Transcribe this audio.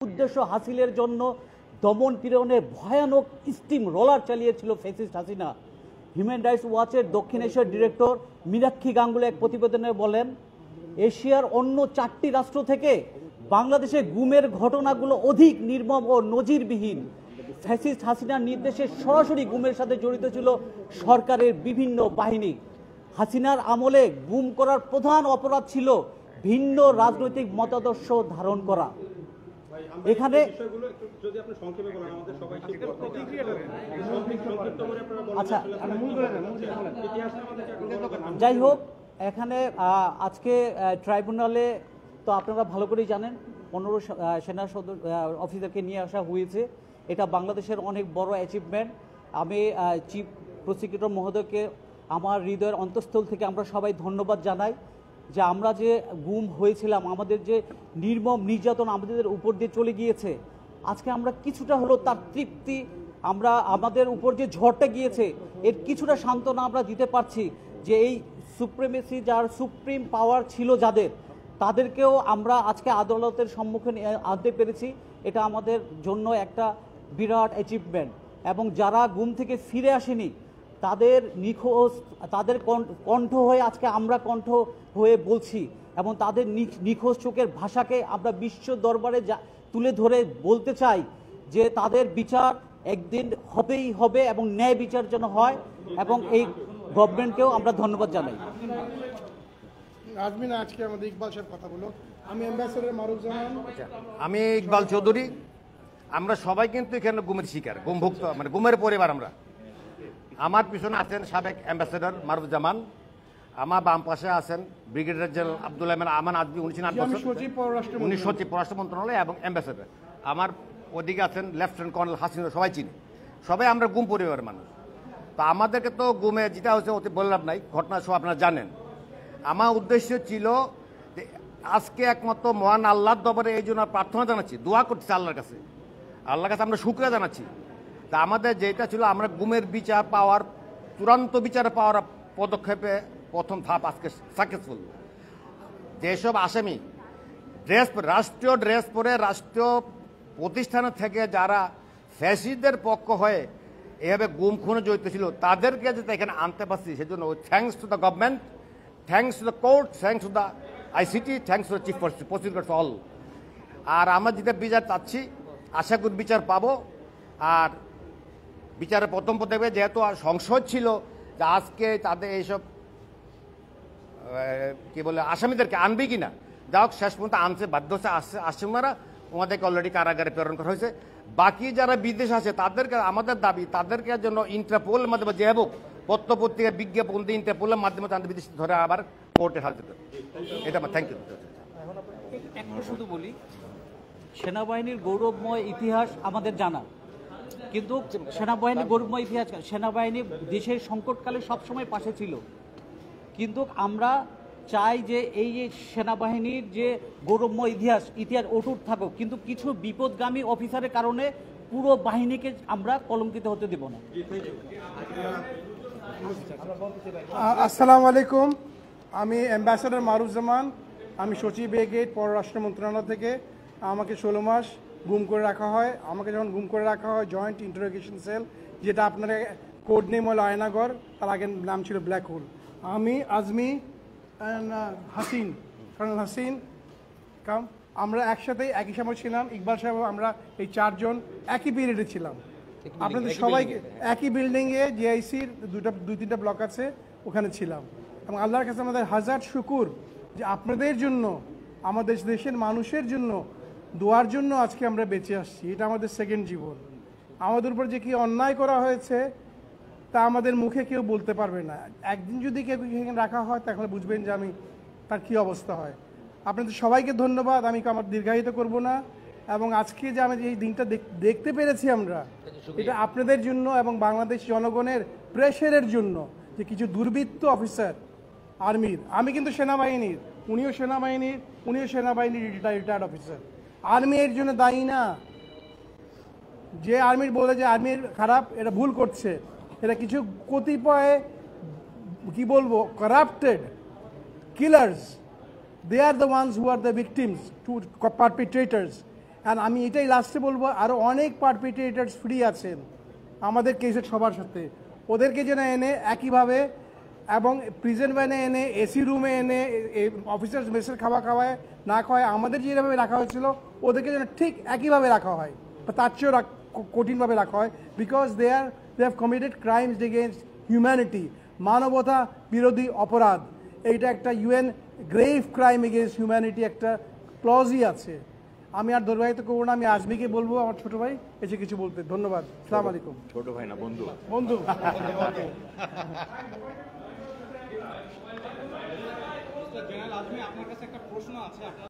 উদ্দেশ্য হাসিলের জন্য দমন পীড়নের ভয়ানক স্টিম রোলার চালিয়েছিল ফ্যাসিস্ট হাসিনা। হিউম্যান রাইটস ওয়াচের দক্ষিণ এশিয়ার ডিরেক্টর মীনাক্ষী গাঙ্গুলি এক প্রতিবেদনে বলেন, এশিয়ার অন্য 4টি রাষ্ট্র থেকে বাংলাদেশে গুমের ঘটনাগুলো অধিক নির্মম ও নজিরবিহীন। ফ্যাসিস্ট হাসিনার নির্দেশে সরাসরি গুমের সাথে জড়িত ছিল সরকারের বিভিন্ন বাহিনী। হাসিনার আমলে গুম করার প্রধান অপরাধ ছিল ভিন্ন রাজনৈতিক মতাদর্শ ধারণ করা। এখানে আচ্ছা, যাই হোক, এখানে আজকে ট্রাইব্যুনালে তো আপনারা ভালো করেই জানেন 15 সেনা অফিসারকে নিয়ে আসা হয়েছে। এটা বাংলাদেশের অনেক বড় অ্যাচিভমেন্ট। আমি চিফ প্রসিকিউটর মহোদয়কে আমার হৃদয়ের অন্তঃস্থল থেকে আমরা সবাই ধন্যবাদ জানাই যে আমরা যে গুম হয়েছিলাম, আমাদের যে নির্মম নির্যাতন আমাদের উপর দিয়ে চলে গিয়েছে, আজকে আমরা কিছুটা হলো তার তৃপ্তি, আমরা আমাদের উপর যে ঝড়টা গিয়েছে এর কিছুটা সান্ত্বনা আমরা দিতে পারছি যে এই সুপ্রিমেসি, যার সুপ্রিম পাওয়ার ছিল যাদের, তাদেরকেও আমরা আজকে আদালতের সম্মুখীন আনতে পেরেছি। এটা আমাদের জন্য একটা বিরাট অ্যাচিভমেন্ট। এবং যারা গুম থেকে ফিরে আসেনি তাদের নিখোঁজ, তাদের কণ্ঠ হয়ে আজকে আমরা কণ্ঠ হয়ে বলছি এবং তাদের নিখোঁজ চোখের ভাষাকে আমরা বিশ্ব দরবারে তুলে ধরে বলতে চাই যে তাদের বিচার একদিন হবেই হবে এবং ন্যায় বিচার যেন হয়। এবং এই গভর্নমেন্টকেও আমরা ধন্যবাদ জানাই। আজমিন, আজকে আমাদের ইকবাল সাহেব কথা বলো। আমি অ্যাম্বাসেডর মারুফ জামান। আমি ইকবাল চৌধুরী। আমরা সবাই কিন্তু এখানে গুমের শিকার, গুমভুক্ত, মানে গুমের পরিবার আমরা। আমার পিছনে আছেন সাবেক অ্যাম্বাসেডর মারুফ জামান, আমার বাম পাশে আছেন ব্রিগেডিয়ার জেনারেল আব্দুল আমান আজমি, উনি সচিব পররাষ্ট্র মন্ত্রণালয় এবং অ্যাম্বাসেডর। আমার ওদিকে আছেন লেফটেন্যান্ট কর্নেল হাসিনা, সবাই চিনি, সবাই আমরা গুম পরিবারের মানুষ। তো আমাদেরকে তো গুমে যেটা হচ্ছে ওতে বললাম নাই, ঘটনা সব আপনারা জানেন। আমার উদ্দেশ্য ছিল যে আজকে একমাত্র মহান আল্লাহর দরবারে এই জন্য প্রার্থনা জানাচ্ছি, দোয়া করছি আল্লাহর কাছে আমরা শুকরিয়া জানাচ্ছি। তা আমাদের যেটা ছিল, আমরা গুমের বিচার পাওয়ার, চূড়ান্ত বিচার পাওয়ার পদক্ষেপে প্রথম ধাপ আজকে সাকসেসফুল। যেসব আসামি রাষ্ট্রীয় ড্রেস পরে রাষ্ট্রীয় প্রতিষ্ঠান থেকে যারা ফ্যাসিস্টদের পক্ষ হয়ে এভাবে গুম খুনে জড়িত ছিল, তাদেরকে যাতে এখানে আনতে পারছি, সেজন্য thanks to the government, thanks to the court, thanks to the ICT, thanks to the chief prosecutor all. আর আমরা যেটা বিচার চাচ্ছি, আশা করি বিচার পাবো। আর বিচারের প্রথম পদক্ষেপে যেহেতু আর সংশয় ছিল যে আজকে তাদের এইসব কি বলে আসামিদেরকে আনবে কিনা, যা হোক শেষ পর্যন্ত আনছে, বাধ্য হচ্ছে আসামিরা, ওনাদেরকে অলরেডি কারাগারে প্রেরণ করা হয়েছে। বাকি যারা বিদেশ আছে তাদেরকে, আমাদের দাবি তাদেরকে জন্য ইন্টারপোলের মাধ্যমে যে হোক পত্রপত্রিকা বিজ্ঞাপন দিয়ে ইন্টারপোলের মাধ্যমে তাদের বিদেশ ধরে আবার কোর্টে হাজির। এটা আমার থ্যাংক ইউ। একটু শুধু বলি, সেনাবাহিনীর গৌরবময় ইতিহাস আমাদের জানা, কিন্তু সেনাবাহিনীর গৌরবময় ইতিহাস, সেনাবাহিনী দেশের সংকটকালে সবসময় পাশে ছিল। কিন্তু আমরা চাই যে এই যে সেনাবাহিনীর যে গৌরবময় ইতিহাস অটুট থাকুক, কিন্তু কিছু বিপদগামী অফিসারের কারণে পুরো বাহিনীকে আমরা কলঙ্কিত হতে দেব না। আসসালামু আলাইকুম, আমি অ্যাম্বাসেডর মারুফ জামান, আমি সচিব ব্রিগেড পররাষ্ট্র মন্ত্রণালয় থেকে। আমাকে 16 মাস গুম করে রাখা হয়। আমাকে যখন গুম করে রাখা হয় জয়েন্ট ইন্টারোগেশন সেল, যেটা আপনার কোড নেম হলো আয়নাগর, তার আগের নাম ছিল ব্ল্যাক হোল। আমি আজমি হাসিন, কর্নেল হাসিন আমরা একসাথে একই সময় ছিলাম। ইকবাল সাহেব, আমরা এই 4 জন একই পিরিয়ডে ছিলাম। আপনাদের সবাইকে একই বিল্ডিংয়ে জিআইসির 2-3টা ব্লক আছে, ওখানে ছিলাম। এবং আল্লাহর কাছে আমাদের হাজার শুকুর যে আপনাদের জন্য, আমাদের দেশের মানুষের জন্য দোয়ার জন্য আজকে আমরা বেঁচে আসছি। এটা আমাদের সেকেন্ড জীবন। আমাদের উপর যে কি অন্যায় করা হয়েছে তা আমাদের মুখে কেউ বলতে পারবে না। একদিন যদি কেউ এখানে রাখা হয় তাহলে বুঝবেন যে তার কি অবস্থা হয়। আপনাদের সবাইকে ধন্যবাদ, আমি আমার দীর্ঘায়িত করব না। এবং আজকে যে আমি এই দিনটা দেখতে পেরেছি আমরা, এটা আপনাদের জন্য এবং বাংলাদেশ জনগণের প্রেশারের জন্য, যে কিছু দুর্বৃত্ত অফিসার আর্মির, আমি কিন্তু সেনাবাহিনীর, উনিও সেনাবাহিনীর রিটায়ার্ড অফিসার, আর্মি এর জন্য দায়ী না। যে আর্মির বলে যে আর্মির খারাপ, এটা ভুল করছে। এটা কিছু কতিপয় কি বলবো corrupted killers, they are the ones who are the victims, to perpetrators, আর আমি এটাই লাস্টে বলবো, আরও অনেক পারপিটেটার্স ফ্রি আছেন আমাদের কেসের সবার সাথে, ওদেরকে যেন এনে একইভাবে এবং প্রিজন ভ্যানে এনে এসি রুমে এনে অফিসার্স মেসের খাওয়া খাওয়ায় না খাওয়ায় আমাদের যেভাবে রাখা হয়েছিল ওদেরকে যেন ঠিক একইভাবে রাখা হয় বা তার চেয়েও কঠিনভাবে রাখা হয়, because they have committed crimes against humanity, মানবতা বিরোধী অপরাধ। এইটা একটা UN grave crime against humanity একটা ক্লজই আছে। আমি আর দৌর্বাহিত করবো না, আমি আজমিকে বলবো আমার ছোট ভাই এসে কিছু বলতে। ধন্যবাদ। আসসালামু আলাইকুম। ছোট ভাই না, বন্ধু। বন্ধু। জেনারেল আজমি, আপনার কাছে একটা প্রশ্ন আছে।